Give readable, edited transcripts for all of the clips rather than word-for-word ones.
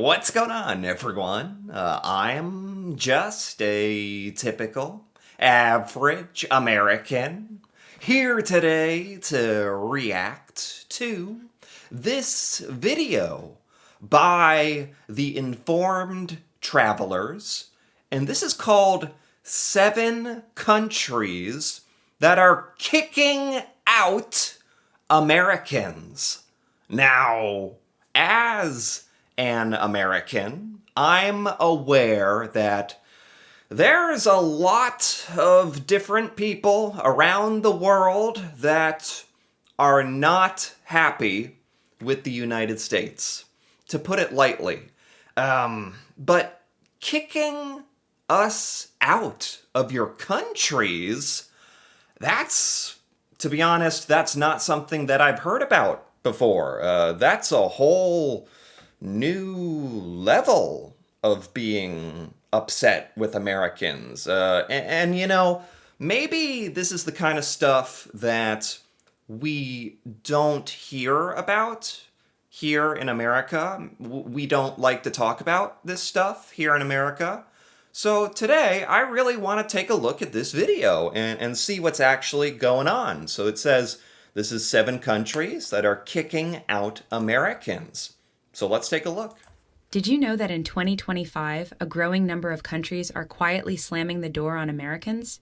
What's going on, everyone? I'm just a typical, average American here today to react to this video by the Informed Travelers. And this is called 7 Countries That Are Kicking Out Americans. Now, as an American, I'm aware that there's a lot of different people around the world that are not happy with the United States, to put it lightly. But kicking us out of your countries, that's, to be honest, that's not something that I've heard about before. That's a whole new level of being upset with Americans. And, you know, maybe this is the kind of stuff that we don't hear about here in America. We don't like to talk about this stuff here in America. So today, I really want to take a look at this video and see what's actually going on. So it says, this is 7 countries that are kicking out Americans. So let's take a look. Did you know that in 2025, a growing number of countries are quietly slamming the door on Americans?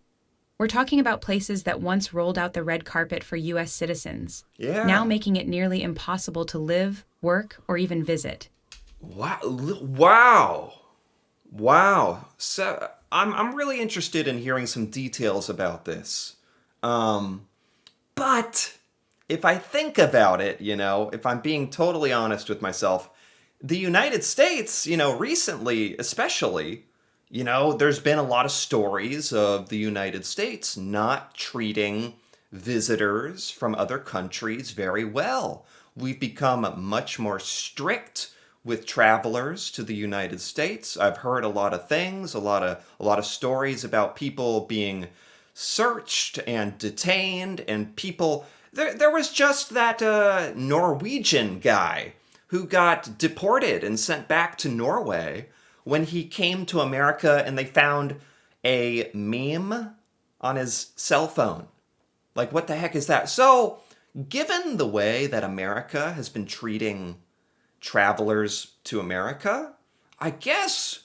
We're talking about places that once rolled out the red carpet for U.S. citizens, now making it nearly impossible to live, work, or even visit. Wow. So I'm really interested in hearing some details about this. But if I think about it, if I'm being totally honest with myself, the United States, recently especially, there's been a lot of stories of the United States not treating visitors from other countries very well. We've become much more strict with travelers to the United States. I've heard a lot of things, a lot of stories about people being searched and detained, and people. There was just that Norwegian guy who got deported and sent back to Norway when he came to America, and they found a meme on his cell phone. Like, what the heck is that? So, given the way that America has been treating travelers to America, I guess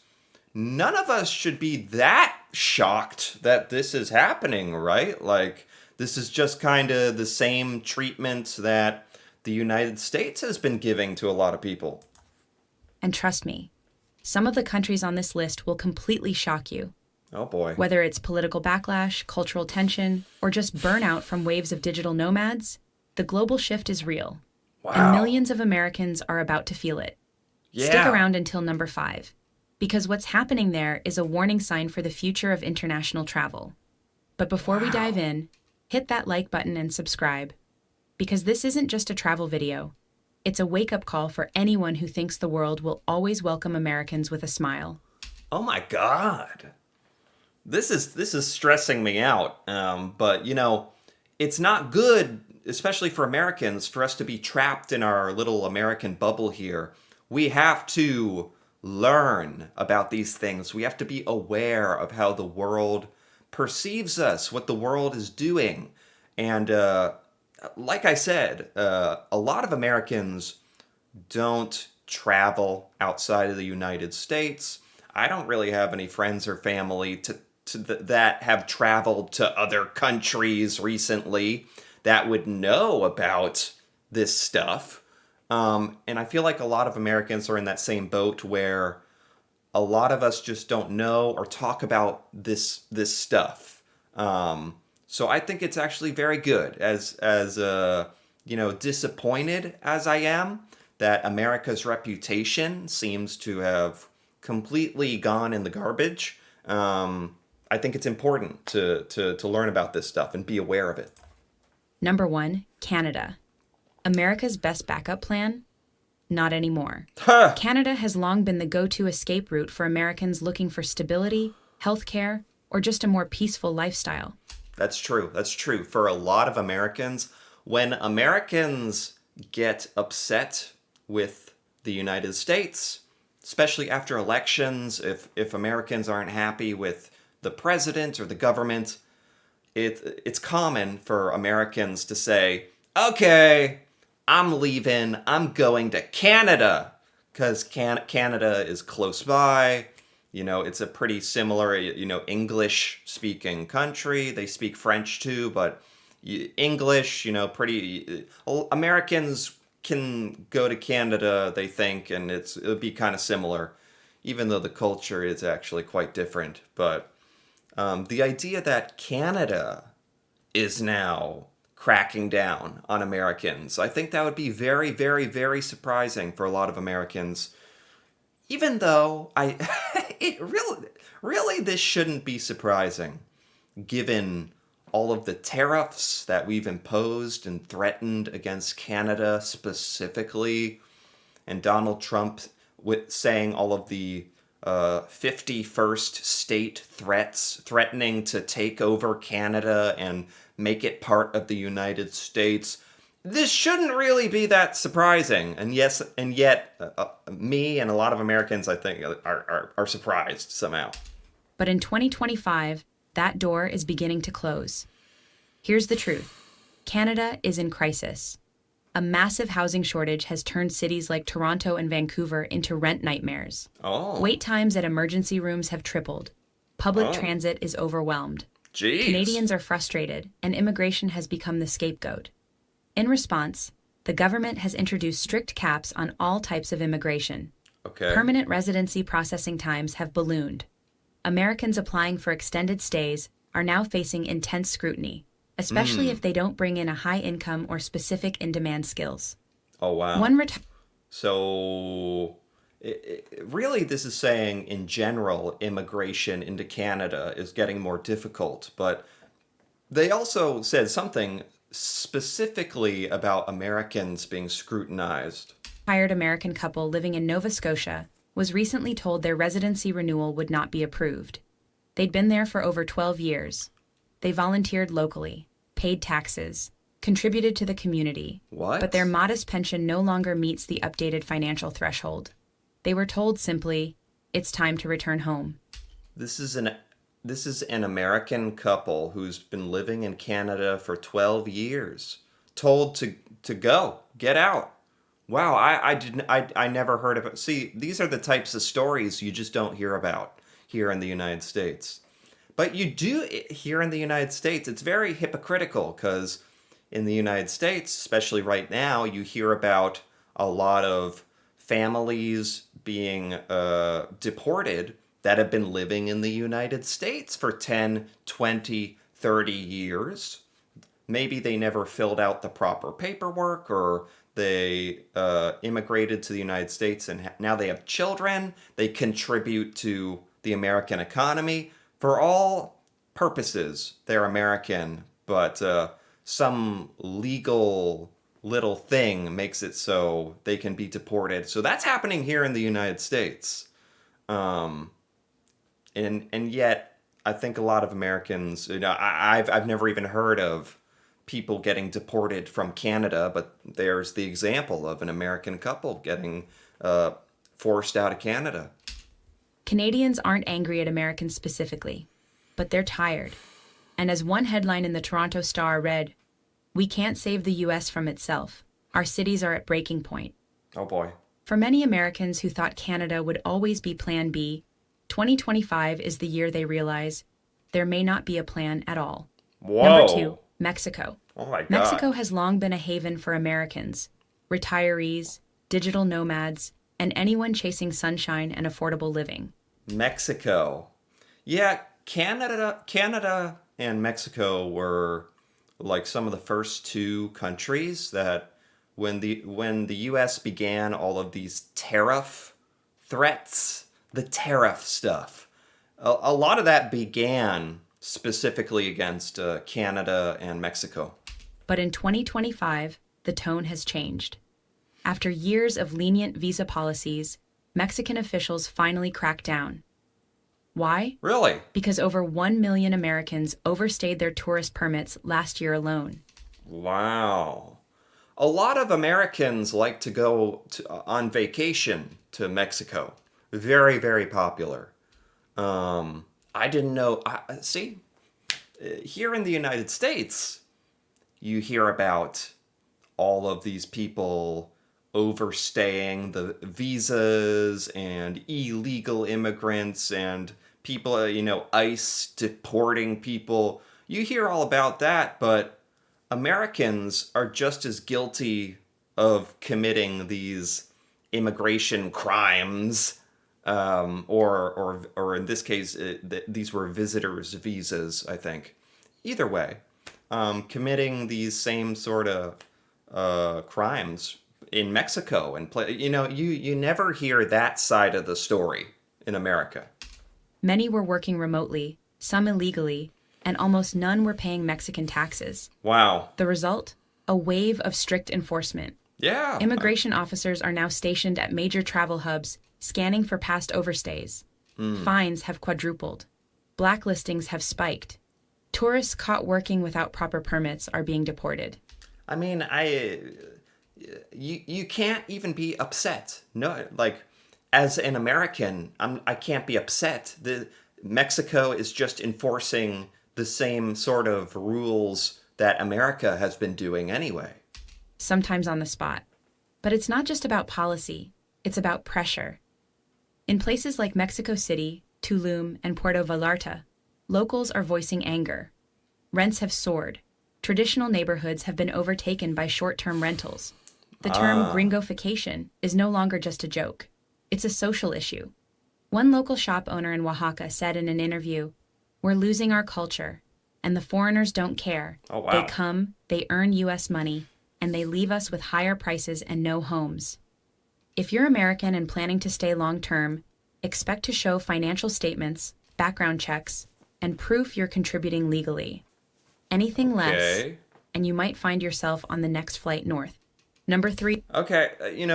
none of us should be that shocked that this is happening, right? Like, this is just kind of the same treatment that the United States has been giving to a lot of people. And trust me, some of the countries on this list will completely shock you. Oh boy. Whether it's political backlash, cultural tension, or just burnout from waves of digital nomads, the global shift is real. Wow. And millions of Americans are about to feel it. Yeah. Stick around until number 5, because what's happening there is a warning sign for the future of international travel. But before we dive in, hit that like button and subscribe, because this isn't just a travel video. It's a wake-up call for anyone who thinks the world will always welcome Americans with a smile. Oh my God. This is stressing me out. But, it's not good, especially for Americans, for us to be trapped in our little American bubble here. We have to learn about these things. We have to be aware of how the world perceives us, what the world is doing. And like I said, a lot of Americans don't travel outside of the United States. I don't really have any friends or family that have traveled to other countries recently that would know about this stuff. And I feel like a lot of Americans are in that same boat where a lot of us just don't know or talk about this stuff. So I think it's actually very good, as disappointed as I am that America's reputation seems to have completely gone in the garbage. I think it's important to learn about this stuff and be aware of it. Number 1, Canada. America's best backup plan? Not anymore. Canada has long been the go-to escape route for Americans looking for stability, healthcare, or just a more peaceful lifestyle. That's true. For a lot of Americans, when Americans get upset with the United States, especially after elections, if Americans aren't happy with the president or the government, it's common for Americans to say, "Okay, I'm leaving. I'm going to Canada because Canada is close by. You know, it's a pretty similar, English speaking country. They speak French too, but English, pretty. Americans can go to Canada, they think, and it'll be kind of similar, even though the culture is actually quite different. But the idea that Canada is now cracking down on Americans, I think that would be very, very, very surprising for a lot of Americans. Even though it really, this shouldn't be surprising, given all of the tariffs that we've imposed and threatened against Canada specifically, and Donald Trump with saying all of the 51st state threats, threatening to take over Canada and make it part of the United States. This shouldn't really be that surprising, and yet, me and a lot of Americans, I think, are surprised somehow. But in 2025, that door is beginning to close. Here's the truth. Canada is in crisis. A massive housing shortage has turned cities like Toronto and Vancouver into rent nightmares. Oh, Wait times at emergency rooms have tripled. Public Oh. transit is overwhelmed. Jeez. Canadians are frustrated, and immigration has become the scapegoat. In response, the government has introduced strict caps on all types of immigration. Okay. Permanent residency processing times have ballooned. Americans applying for extended stays are now facing intense scrutiny, especially if they don't bring in a high income or specific in-demand skills. Oh, wow. One So, really, this is saying in general, immigration into Canada is getting more difficult. But they also said something specifically about Americans being scrutinized. retired American couple living in Nova Scotia was recently told their residency renewal would not be approved. They'd been there for over 12 years. They volunteered locally, paid taxes, contributed to the community, What? but their modest pension no longer meets the updated financial threshold. They were told simply, it's time to return home. This is an American couple who's been living in Canada for 12 years, told to go, get out. Wow, I never heard of it. See, these are the types of stories you just don't hear about here in the United States. But you do here in the United States. It's very hypocritical because in the United States, especially right now, you hear about a lot of families being deported that have been living in the United States for 10, 20, 30 years. Maybe they never filled out the proper paperwork, or they immigrated to the United States and now they have children. They contribute to the American economy. For all purposes, they're American, but some legal little thing makes it so they can be deported. So that's happening here in the United States. And yet, I think a lot of Americans, I've never even heard of people getting deported from Canada, but there's the example of an American couple getting forced out of Canada. Canadians aren't angry at Americans specifically, but they're tired. And as one headline in the Toronto Star read, "We can't save the U.S. from itself. Our cities are at breaking point." Oh boy. For many Americans who thought Canada would always be Plan B, 2025 is the year they realize there may not be a plan at all. Whoa. Number 2, Mexico. Oh my God. Mexico has long been a haven for Americans, retirees, digital nomads, and anyone chasing sunshine and affordable living. Mexico. Yeah, Canada and Mexico were like some of the first two countries that when the US began all of these tariff threats, the tariff stuff. A lot of that began specifically against Canada and Mexico. But in 2025, the tone has changed. After years of lenient visa policies, Mexican officials finally cracked down. Why? Really? Because over 1 million Americans overstayed their tourist permits last year alone. Wow. A lot of Americans like to go on vacation to Mexico. Very, very popular. I didn't know. See, here in the United States, you hear about all of these people overstaying the visas and illegal immigrants and people, ICE deporting people. You hear all about that, but Americans are just as guilty of committing these immigration crimes, or in this case, these were visitors' visas, I think. Either way, committing these same sort of crimes in Mexico and play. You never hear that side of the story in America. Many were working remotely, some illegally, and almost none were paying Mexican taxes. Wow. The result? A wave of strict enforcement. Yeah. Immigration officers are now stationed at major travel hubs, scanning for past overstays. Fines have quadrupled. Blacklistings have spiked. Tourists caught working without proper permits are being deported. I mean, you can't even be upset. No, like as an American, I can't be upset. The Mexico is just enforcing the same sort of rules that America has been doing anyway. Sometimes on the spot. But it's not just about policy, it's about pressure. In places like Mexico City, Tulum, and Puerto Vallarta, locals are voicing anger. Rents have soared. Traditional neighborhoods have been overtaken by short-term rentals. The term gringofication is no longer just a joke. It's a social issue. One local shop owner in Oaxaca said in an interview, "We're losing our culture, and the foreigners don't care. Oh, wow. They come, they earn U.S. money, and they leave us with higher prices and no homes." If you're American and planning to stay long-term, expect to show financial statements, background checks, and proof you're contributing legally. Anything less, Okay. and you might find yourself on the next flight north. Number 3, Okay,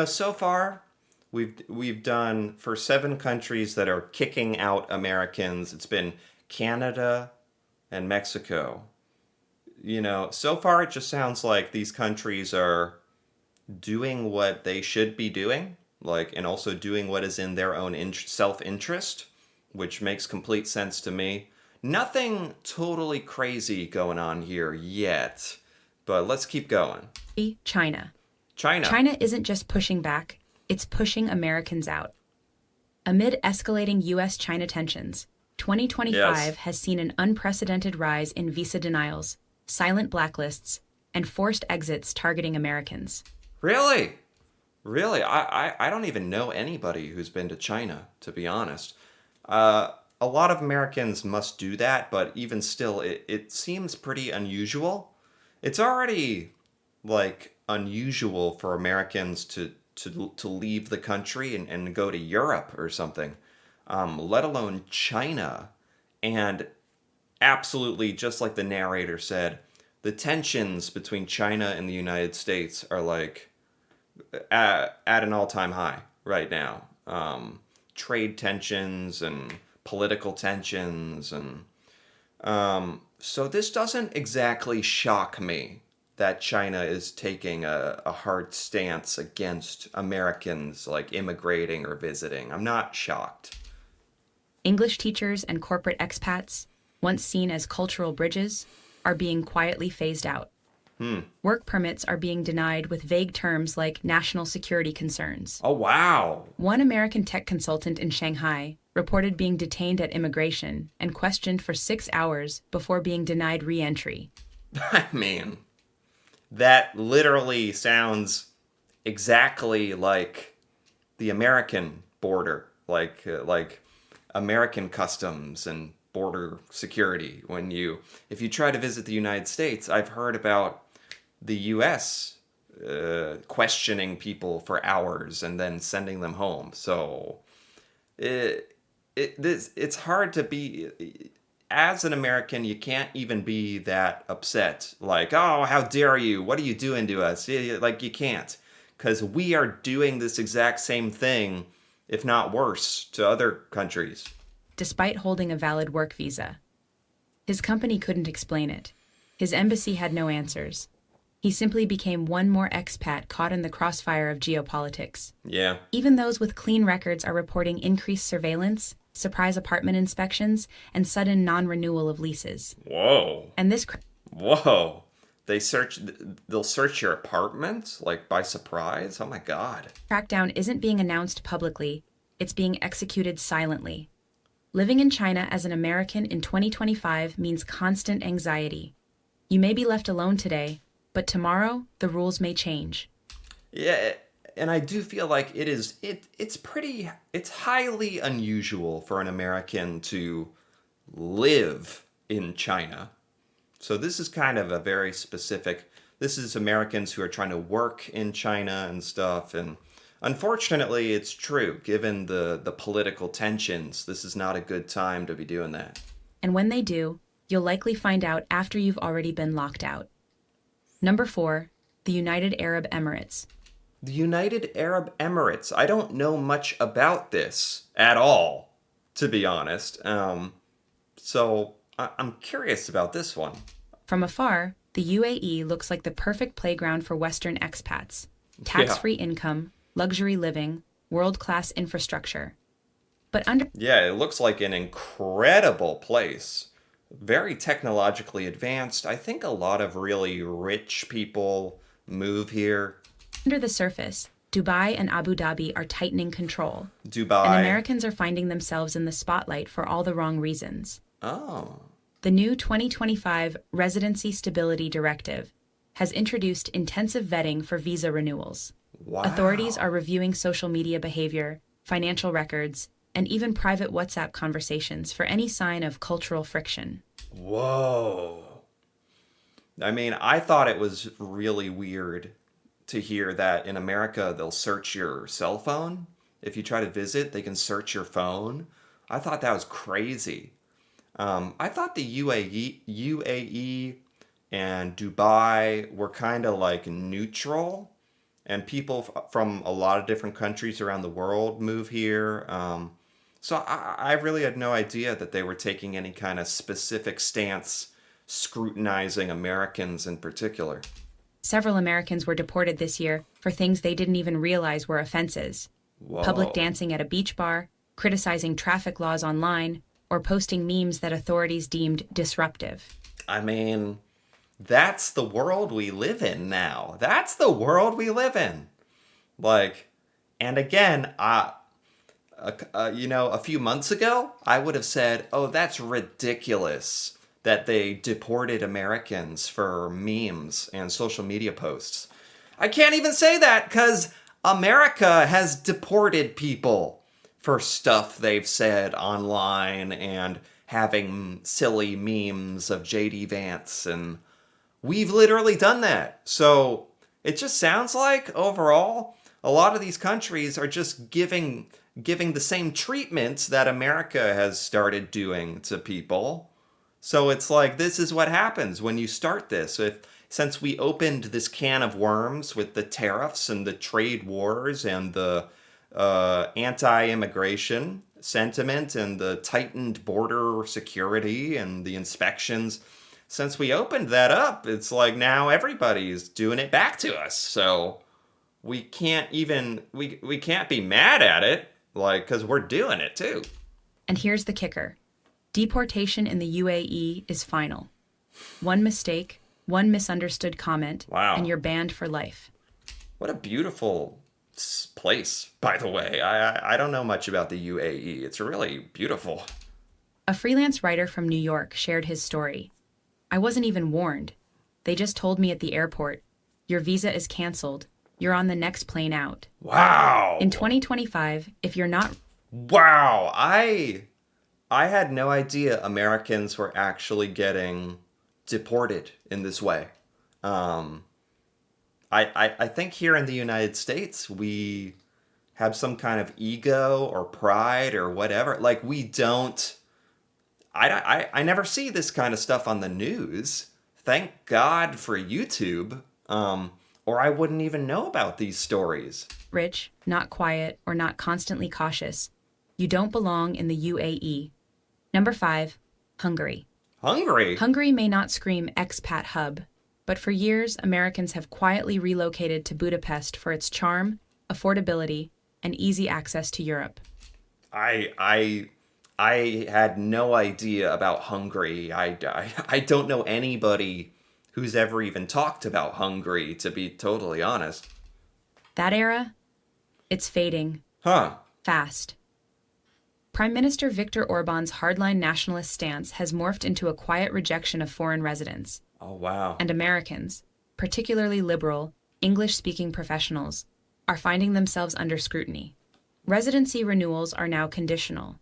so far we've done for 7 countries that are kicking out Americans. It's been Canada and Mexico. So far it just sounds like these countries are doing what they should be doing, like, and also doing what is in their own self-interest, which makes complete sense to me. Nothing totally crazy going on here yet, but let's keep going. China. China. China isn't just pushing back, it's pushing Americans out. Amid escalating U.S.-China tensions, 2025 Yes. has seen an unprecedented rise in visa denials, silent blacklists, and forced exits targeting Americans. Really? Really? I don't even know anybody who's been to China, to be honest. A lot of Americans must do that, but even still, it seems pretty unusual. It's already, like, unusual for Americans to leave the country and go to Europe or something, let alone China. And absolutely, just like the narrator said, the tensions between China and the United States are like at an all-time high right now. Trade tensions and political tensions, and so this doesn't exactly shock me that China is taking a hard stance against Americans like immigrating or visiting. I'm not shocked. English teachers and corporate expats, once seen as cultural bridges, are being quietly phased out. Work permits are being denied with vague terms like national security concerns. Oh, wow. One American tech consultant in Shanghai reported being detained at immigration and questioned for 6 hours before being denied re-entry. I mean, that literally sounds exactly like the American border, like American customs and border security. If you try to visit the United States, I've heard about the U.S. Questioning people for hours and then sending them home. So it's hard to be. As an American, you can't even be that upset. Like, oh, how dare you? What are you doing to us? Like, you can't. Because we are doing this exact same thing, if not worse, to other countries. Despite holding a valid work visa. His company couldn't explain it. His embassy had no answers. He simply became one more expat caught in the crossfire of geopolitics. Yeah. Even those with clean records are reporting increased surveillance, surprise apartment inspections, and sudden non-renewal of leases. Whoa. And this Whoa. They'll search your apartment, like, by surprise? Oh my God. crackdown isn't being announced publicly, it's being executed silently. Living in China as an American in 2025 means constant anxiety. You may be left alone today, but tomorrow the rules may change. Yeah, and I do feel like it's highly unusual for an American to live in China. So this is kind of a very specific, this is Americans who are trying to work in China and stuff, and unfortunately it's true, given the political tensions, this is not a good time to be doing that. And when they do, you'll likely find out after you've already been locked out. Number 4, the United Arab Emirates. The United Arab Emirates. I don't know much about this at all, to be honest. So I'm curious about this one. From afar, the UAE looks like the perfect playground for Western expats. Tax-free income, luxury living, world-class infrastructure. But Yeah, it looks like an incredible place. Very technologically advanced. I think a lot of really rich people move here. under the surface, Dubai and Abu Dhabi are tightening control. Dubai. And Americans are finding themselves in the spotlight for all the wrong reasons. Oh. The new 2025 Residency Stability Directive has introduced intensive vetting for visa renewals. Wow. Authorities are reviewing social media behavior, financial records, and even private WhatsApp conversations for any sign of cultural friction. Whoa. I mean, I thought it was really weird to hear that in America they'll search your cell phone. If you try to visit, they can search your phone. I thought that was crazy. I thought the UAE and Dubai were kind of like neutral, and people from a lot of different countries around the world move here. So I really had no idea that they were taking any kind of specific stance scrutinizing Americans in particular. Several Americans were deported this year for things they didn't even realize were offenses. Whoa. Public dancing at a beach bar, criticizing traffic laws online, or posting memes that authorities deemed disruptive. I mean, that's the world we live in now. That's the world we live in. Like, and again, a few months ago, I would have said, oh, that's ridiculous that they deported Americans for memes and social media posts. I can't even say that because America has deported people for stuff they've said online and having silly memes of JD Vance, and we've literally done that. So it just sounds like overall a lot of these countries are just giving the same treatments that America has started doing to people. So it's like, this is what happens when you start this. Since we opened this can of worms with the tariffs and the trade wars and the anti-immigration sentiment and the tightened border security and the inspections, since we opened that up, it's like now everybody's doing it back to us. So we can't be mad at it, like, because we're doing it too. And here's the kicker. Deportation in the UAE is final. One mistake, one misunderstood comment, Wow. and you're banned for life. What a beautiful place, by the way. I don't know much about the UAE. It's really beautiful. A freelance writer from New York shared his story. I wasn't even warned. They just told me at the airport, your visa is canceled. You're on the next plane out. Wow. In 2025, if you're not... Wow. I had no idea Americans were actually getting deported in this way. I think here in the United States, we have some kind of ego or pride or whatever. Like, we don't... I never see this kind of stuff on the news. Thank God for YouTube. Or I wouldn't even know about these stories. Rich, not quiet, or not constantly cautious, you don't belong in the UAE. Number 5, Hungary. Hungary? Hungary may not scream expat hub, But for years, Americans have quietly relocated to Budapest for its charm, affordability, and easy access to Europe. I had no idea about Hungary. I don't know anybody who's ever even talked about Hungary, to be totally honest. That era, it's fading, Huh. fast. Prime Minister Viktor Orban's hardline nationalist stance has morphed into a quiet rejection of foreign residents, Oh, wow. and Americans, particularly liberal, English speaking professionals, are finding themselves under scrutiny. Residency renewals are now conditional.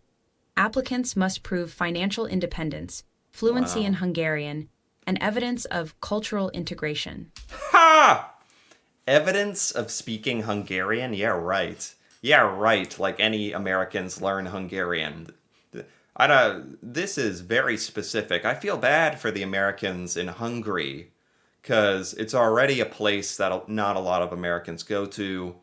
Applicants must prove financial independence, fluency in Hungarian, and evidence of cultural integration. Ha! Evidence of speaking Hungarian? Yeah, right. Yeah, right. Like any Americans learn Hungarian. I don't, this is very specific. I feel bad for the Americans in Hungary because it's already a place that not a lot of Americans go to.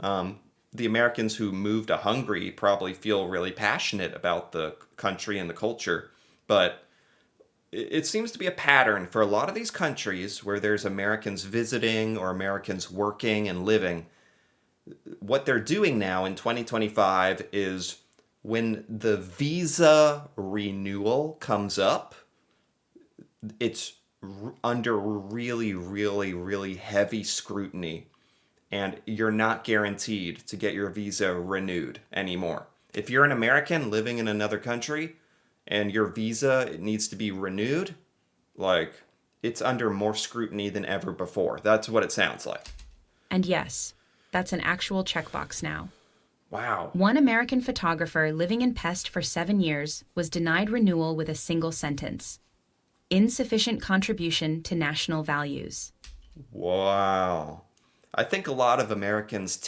The Americans who move to Hungary probably feel really passionate about the country and the culture, but it seems to be a pattern for a lot of these countries where there's Americans visiting or Americans working and living. What they're doing now in 2025 is when the visa renewal comes up, it's under really, really, really heavy scrutiny, and you're not guaranteed to get your visa renewed anymore. If you're an American living in another country and your visa needs to be renewed, like, it's under more scrutiny than ever before. That's what it sounds like. And yes, that's an actual checkbox now. Wow. One American photographer living in Pest for 7 years was denied renewal with a single sentence: insufficient contribution to national values. Wow. I think a lot of Americans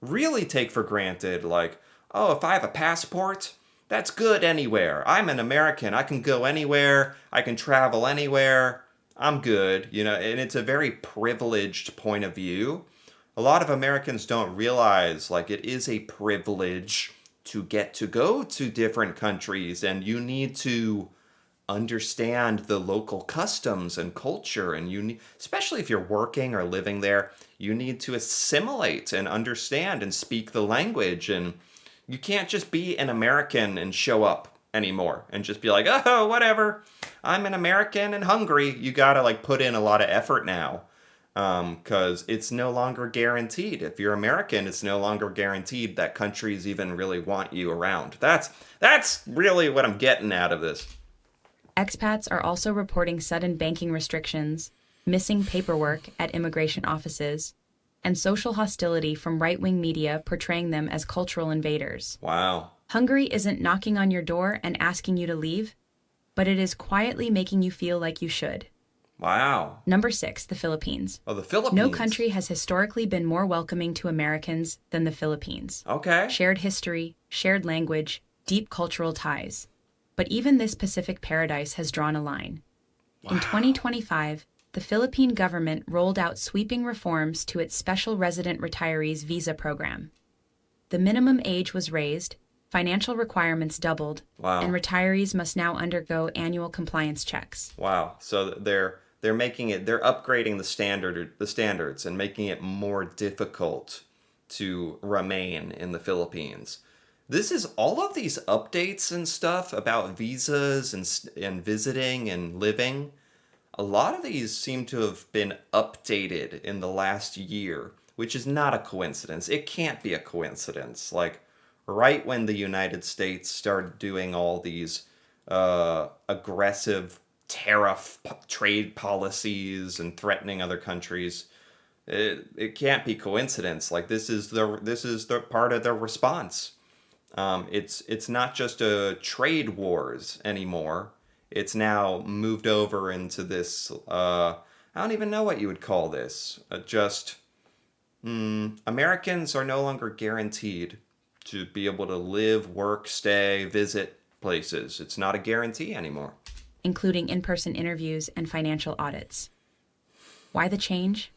really take for granted, like, oh, if I have a passport, that's good anywhere. I'm an American. I can go anywhere. I can travel anywhere. I'm good, and it's a very privileged point of view. A lot of Americans don't realize, like, it is a privilege to get to go to different countries, and you need to understand the local customs and culture, and especially if you're working or living there, you need to assimilate and understand and speak the language, and you can't just be an American and show up anymore and just be like, oh, whatever, I'm an American and hungry. You gotta, like, put in a lot of effort now, because it's no longer guaranteed. If you're American, it's no longer guaranteed that countries even really want you around. That's really what I'm getting out of this. Expats are also reporting sudden banking restrictions, missing paperwork at immigration offices, and social hostility from right-wing media portraying them as cultural invaders. Wow. Hungary isn't knocking on your door and asking you to leave, but it is quietly making you feel like you should. Wow. Number 6, the Philippines. Oh, the Philippines. No country has historically been more welcoming to Americans than the Philippines. Okay. Shared history, shared language, deep cultural ties. But even this Pacific paradise has drawn a line. Wow. In 2025, the Philippine government rolled out sweeping reforms to its special resident retirees visa program. The minimum age was raised, financial requirements doubled, wow. and retirees must now undergo annual compliance checks. Wow. So they're upgrading the standards and making it more difficult to remain in the Philippines. This is all of these updates and stuff about visas and visiting and living. A lot of these seem to have been updated in the last year, which is not a coincidence. It can't be a coincidence. Like, right when the United States started doing all these aggressive tariff trade policies and threatening other countries, it can't be coincidence. Like, this is the part of their response. It's not just a trade wars anymore. It's now moved over into this, I don't even know what you would call this. Americans are no longer guaranteed to be able to live, work, stay, visit places. It's not a guarantee anymore. Including in-person interviews and financial audits. Why the change?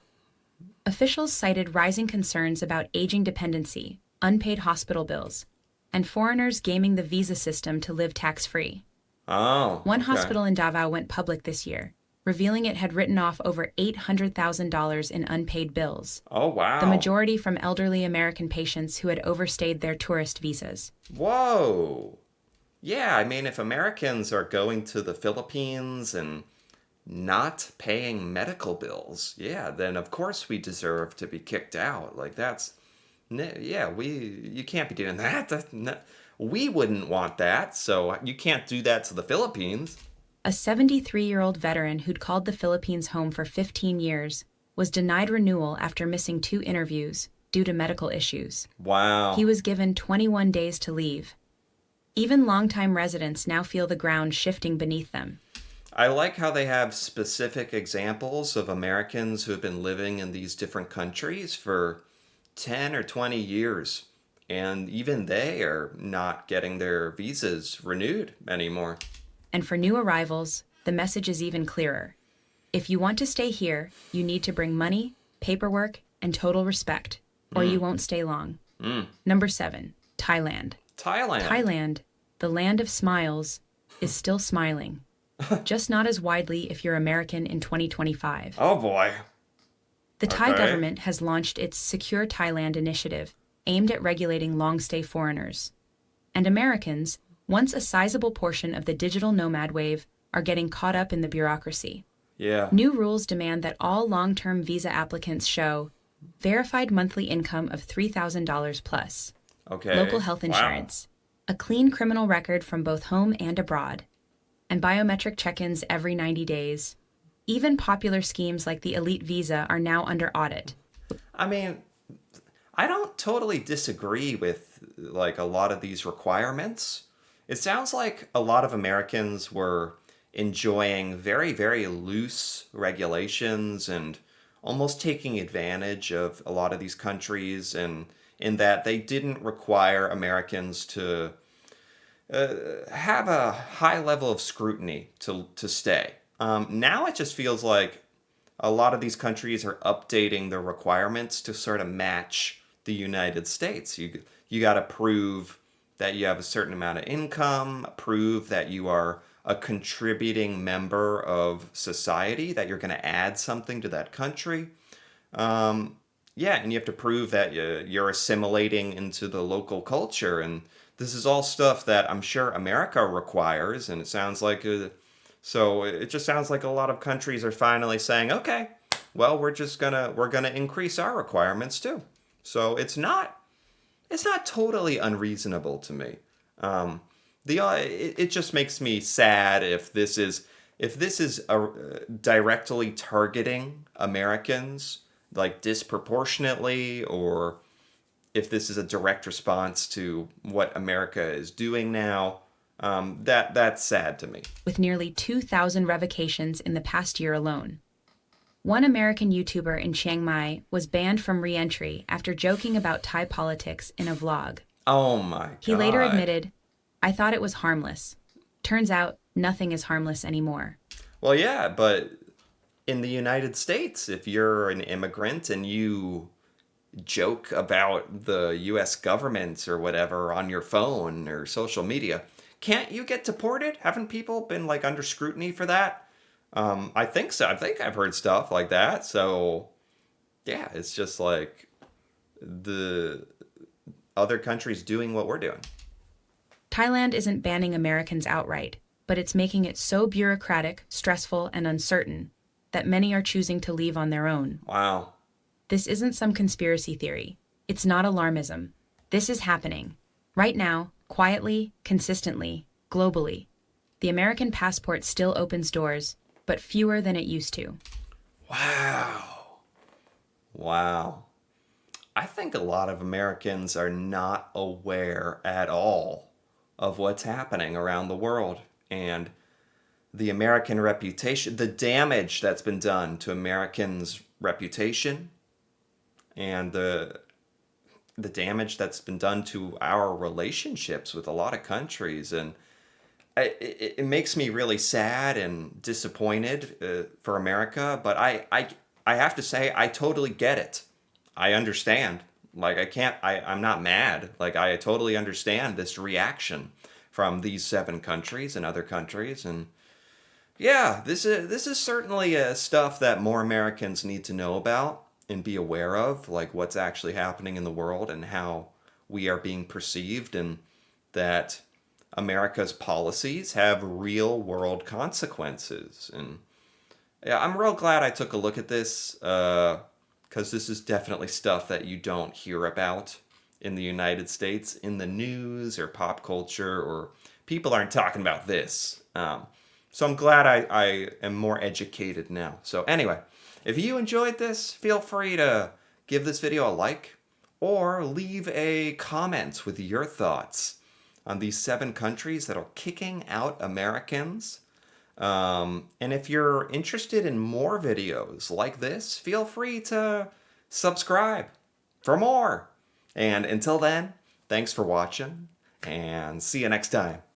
Officials cited rising concerns about aging dependency, unpaid hospital bills, and foreigners gaming the visa system to live tax-free. Oh, One okay. hospital in Davao went public this year, revealing it had written off over $800,000 in unpaid bills, Oh, wow. the majority from elderly American patients who had overstayed their tourist visas. Whoa. Yeah, I mean, if Americans are going to the Philippines and not paying medical bills, yeah, then of course we deserve to be kicked out. Like yeah, you can't be doing that. We wouldn't want that, so you can't do that to the Philippines. A 73-year-old veteran who'd called the Philippines home for 15 years was denied renewal after missing 2 interviews due to medical issues. Wow. He was given 21 days to leave. Even longtime residents now feel the ground shifting beneath them. I like how they have specific examples of Americans who have been living in these different countries for 10 or 20 years, and even they are not getting their visas renewed anymore. And for new arrivals, the message is even clearer. If you want to stay here, you need to bring money, paperwork, and total respect, or you won't stay long. Number 7, Thailand. Thailand, the land of smiles, is still smiling. Just not as widely if you're American in 2025. Oh boy. The Thai Okay. government has launched its Secure Thailand initiative, aimed at regulating long-stay foreigners. And Americans, once a sizable portion of the digital nomad wave, are getting caught up in the bureaucracy. Yeah. New rules demand that all long-term visa applicants show verified monthly income of $3,000 plus, Okay. local health Wow. insurance, a clean criminal record from both home and abroad, and biometric check-ins every 90 days. Even popular schemes like the Elite Visa are now under audit. I mean, I don't totally disagree with like a lot of these requirements. It sounds like a lot of Americans were enjoying very, very loose regulations and almost taking advantage of a lot of these countries, and in that they didn't require Americans to have a high level of scrutiny to stay. Now it just feels like a lot of these countries are updating their requirements to sort of match the United States. You got to prove that you have a certain amount of income, prove that you are a contributing member of society, that you're going to add something to that country. Yeah, and you have to prove that you're assimilating into the local culture. And this is all stuff that I'm sure America requires. And it sounds like, so it just sounds like a lot of countries are finally saying, okay, well, we're gonna increase our requirements too. So it's not totally unreasonable to me. It just makes me sad if this is directly targeting Americans like disproportionately, or if this is a direct response to what America is doing now. That's sad to me. With nearly 2,000 revocations in the past year alone. One American YouTuber in Chiang Mai was banned from re-entry after joking about Thai politics in a vlog. Oh my God. He later admitted, "I thought it was harmless. Turns out nothing is harmless anymore." Well, yeah, but in the United States, if you're an immigrant and you joke about the US government or whatever on your phone or social media, can't you get deported? Haven't people been like under scrutiny for that? I think so. I think I've heard stuff like that. So, yeah, it's just like the other countries doing what we're doing. Thailand isn't banning Americans outright, but it's making it so bureaucratic, stressful, and uncertain that many are choosing to leave on their own. Wow. This isn't some conspiracy theory. It's not alarmism. This is happening. Right now, quietly, consistently, globally. The American passport still opens doors, but fewer than it used to. Wow. Wow. I think a lot of Americans are not aware at all of what's happening around the world, and the American reputation, the damage that's been done to Americans' reputation, and the damage that's been done to our relationships with a lot of countries. And it makes me really sad and disappointed for America, but I have to say I totally get it. I understand. Like I'm not mad. Like I totally understand this reaction from these 7 countries and other countries. And Yeah, this is certainly stuff that more Americans need to know about and be aware of, like what's actually happening in the world and how we are being perceived, and that America's policies have real world consequences. And yeah, I'm real glad I took a look at this because this is definitely stuff that you don't hear about in the United States in the news or pop culture, or people aren't talking about this. So I'm glad I am more educated now. So, anyway, if you enjoyed this, feel free to give this video a like or leave a comment with your thoughts on these 7 countries that are kicking out Americans. And if you're interested in more videos like this, feel free to subscribe for more. And until then, thanks for watching and see you next time.